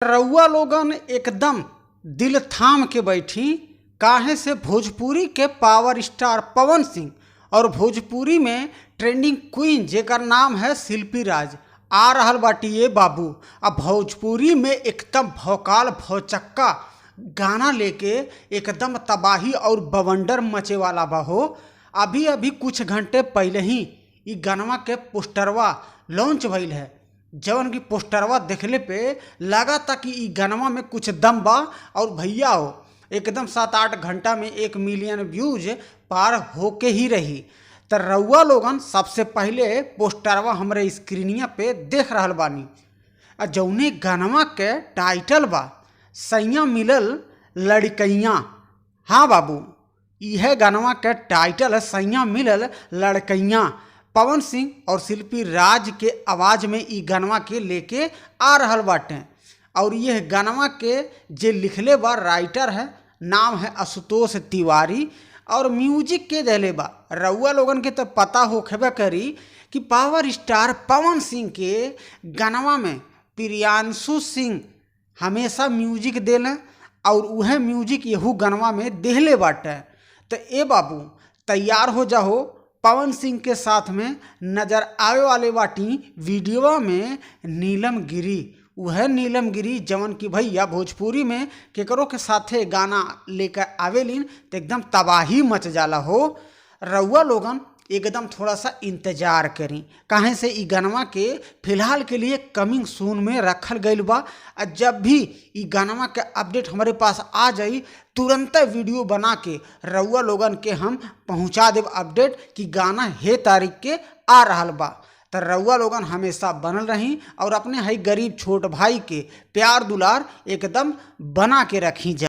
रउआ लोगन एकदम दिल थाम के बैठी काहे से भोजपुरी के पावर स्टार पवन सिंह और भोजपुरी में ट्रेंडिंग क्वीन जेकर नाम है शिल्पी राज आ रहल बाटी ये बाबू। अब भोजपुरी में एकदम भौकाल भौचक्का गाना लेके एकदम तबाही और बवंडर मचे वाला बा हो। अभी अभी कुछ घंटे पहले ही ई गानवा के पोस्टरवा लॉन्च भइल है, जवन की पोस्टरवा देखले पे लगा था कि ई गानवा में कुछ दम बा। और भैया हो एकदम 7-8 घंटा में 1 मिलियन व्यूज पार होके ही रही। तो रउआ लोगन सबसे पहले पोस्टरवा हमरे स्क्रीनिया पे देख रहल बानी। जौने गानवा के टाइटल बा सैया मिलल लड़कैया। हाँ बाबू, यह गानवा के टाइटल है सैया मिलल लड़कैया। पवन सिंह और शिल्पी राज के आवाज़ में ई गानवा के लेके आ रहल बाटे। और यह गानवा के जे लिखले बा राइटर है, नाम है आशुतोष तिवारी। और म्यूजिक के देले बा रउआ लोगन के तो पता होखेबे करी कि पावर स्टार पवन सिंह के गानवा में प्रियांशु सिंह हमेशा म्यूजिक देले और वह म्यूजिक यहू गानवा में देहले बाटे। तो ए बाबू तैयार हो जाओ, पवन सिंह के साथ में नजर आवे वाले बाटी वीडियो में नीलम गिरी। वह नीलम गिरी जवन की भैया भोजपुरी में केकरो के साथे गाना लेकर आवेलिन तो एकदम तबाही मच जाला हो। रउआ लोगन एकदम थोड़ा सा इंतजार करी, काहे से ई गानवा के फिलहाल के लिए कमिंग सून में रखल गईल बा। जब भी ई गानवा के अपडेट हमारे पास आ जाई तुरंत वीडियो बना के रउआ लोगन के हम पहुंचा देव अपडेट कि गाना हे तारीख के आ रहल बा। तो रउआ लोगन हमेशा बनल रही और अपने हई गरीब छोट भाई के प्यार दुलार एकदम बना के रखी जा।